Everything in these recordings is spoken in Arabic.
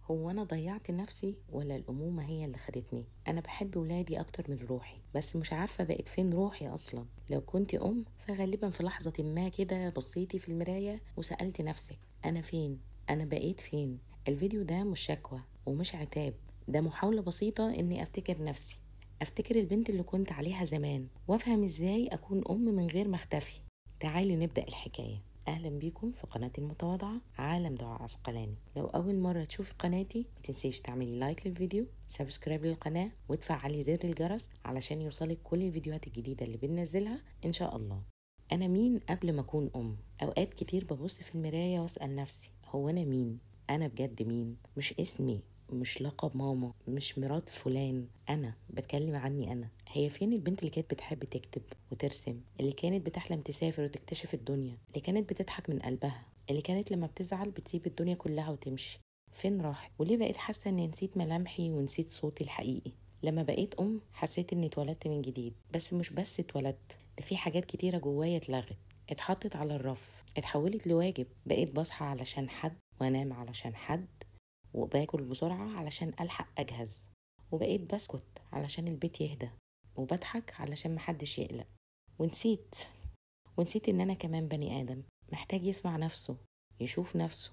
هو أنا ضيعت نفسي ولا الأمومة هي اللي خدتني؟ أنا بحب ولادي أكتر من روحي، بس مش عارفة بقت فين روحي أصلا. لو كنت أم فغالبا في لحظة ما كده بصيتي في المراية وسألت نفسك أنا فين؟ أنا بقيت فين؟ الفيديو ده مش شكوى ومش عتاب، ده محاولة بسيطة إني أفتكر نفسي، أفتكر البنت اللي كنت عليها زمان، وأفهم إزاي أكون أم من غير ما أختفي. تعالي نبدأ الحكاية. أهلا بيكم في قناتي المتواضعة عالم دعاء عسقلاني. لو أول مرة تشوفي قناتي متنسيش تعملي لايك للفيديو، سبسكرايب للقناة، وتفعلي زر الجرس علشان يوصلك كل الفيديوهات الجديدة اللي بننزلها إن شاء الله. أنا مين قبل ما أكون أم؟ أوقات كتير ببص في المراية وأسأل نفسي هو أنا مين؟ أنا بجد مين؟ مش اسمي، مش لقب ماما، مش مرات فلان، أنا بتكلم عني أنا. هي فين البنت اللي كانت بتحب تكتب وترسم، اللي كانت بتحلم تسافر وتكتشف الدنيا، اللي كانت بتضحك من قلبها، اللي كانت لما بتزعل بتسيب الدنيا كلها وتمشي؟ فين راحت؟ وليه بقيت حاسة إني نسيت ملامحي ونسيت صوتي الحقيقي؟ لما بقيت أم حسيت إني اتولدت من جديد، بس مش بس اتولدت، ده في حاجات كتيرة جوايا اتلغت، اتحطت على الرف، اتحولت لواجب. بقيت بصحى علشان حد وانام علشان حد، وباكل بسرعة علشان ألحق أجهز، وبقيت بسكت علشان البيت يهدى، وبضحك علشان محدش يقلق. ونسيت إن أنا كمان بني آدم محتاج يسمع نفسه، يشوف نفسه،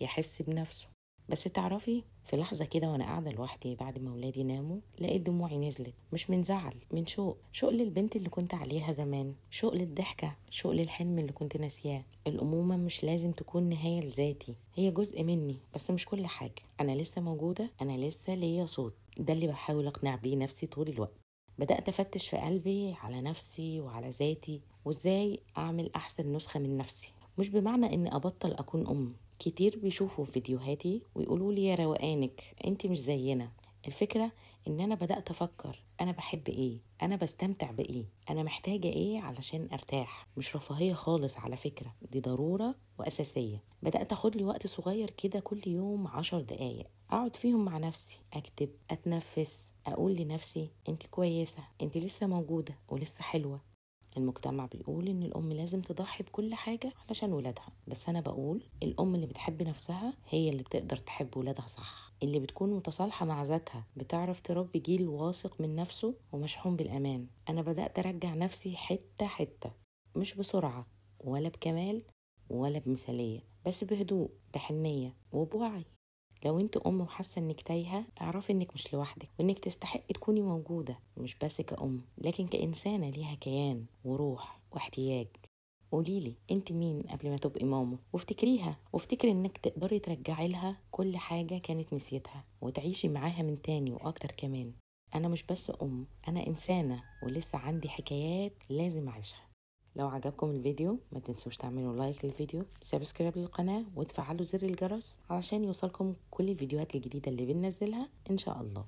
يحس بنفسه. بس تعرفي في لحظة كده وأنا قاعدة لوحدي بعد ما ولادي ناموا لقيت دموعي نزلت، مش من زعل، من شوق للبنت اللي كنت عليها زمان، شوق للضحكة، شوق للحلم اللي كنت ناسياه. الأمومة مش لازم تكون نهاية لذاتي، هي جزء مني بس مش كل حاجة. أنا لسه موجودة، أنا لسه ليا صوت، ده اللي بحاول أقنع بيه نفسي طول الوقت. بدأت أفتش في قلبي على نفسي وعلى ذاتي، وإزاي أعمل أحسن نسخة من نفسي. مش بمعنى إني أبطل أكون أم، كتير بيشوفوا فيديوهاتي ويقولوا لي يا روقانك انت مش زينا. الفكرة ان انا بدأت افكر انا بحب ايه، انا بستمتع بايه، انا محتاجة ايه علشان ارتاح. مش رفاهية خالص على فكرة، دي ضرورة واساسية. بدأت اخد لي وقت صغير كده كل يوم 10 دقايق اقعد فيهم مع نفسي، اكتب، اتنفس، اقول لنفسي انت كويسة، انت لسه موجودة ولسه حلوة. المجتمع بيقول ان الام لازم تضحي بكل حاجة علشان ولادها، بس انا بقول الام اللي بتحب نفسها هي اللي بتقدر تحب ولادها صح، اللي بتكون متصالحة مع ذاتها، بتعرف تربي جيل واثق من نفسه ومشحون بالامان. انا بدأت ارجع نفسي حتة حتة، مش بسرعة ولا بكمال ولا بمثالية، بس بهدوء، بحنية وبوعي. لو انت ام وحاسه انك تايهه اعرفي انك مش لوحدك، وانك تستحقي تكوني موجوده مش بس كأم لكن كإنسانه ليها كيان وروح واحتياج. قوليلي انت مين قبل ما تبقي ماما، وافتكريها، وافتكري انك تقدري ترجعي لها كل حاجه كانت نسيتها وتعيشي معاها من تاني واكتر كمان. انا مش بس ام، انا انسانه ولسه عندي حكايات لازم اعيشها. لو عجبكم الفيديو ما تنسوش تعملوا لايك للفيديو، سبسكرايب للقناة، وتفعلوا زر الجرس علشان يوصلكم كل الفيديوهات الجديدة اللي بننزلها إن شاء الله.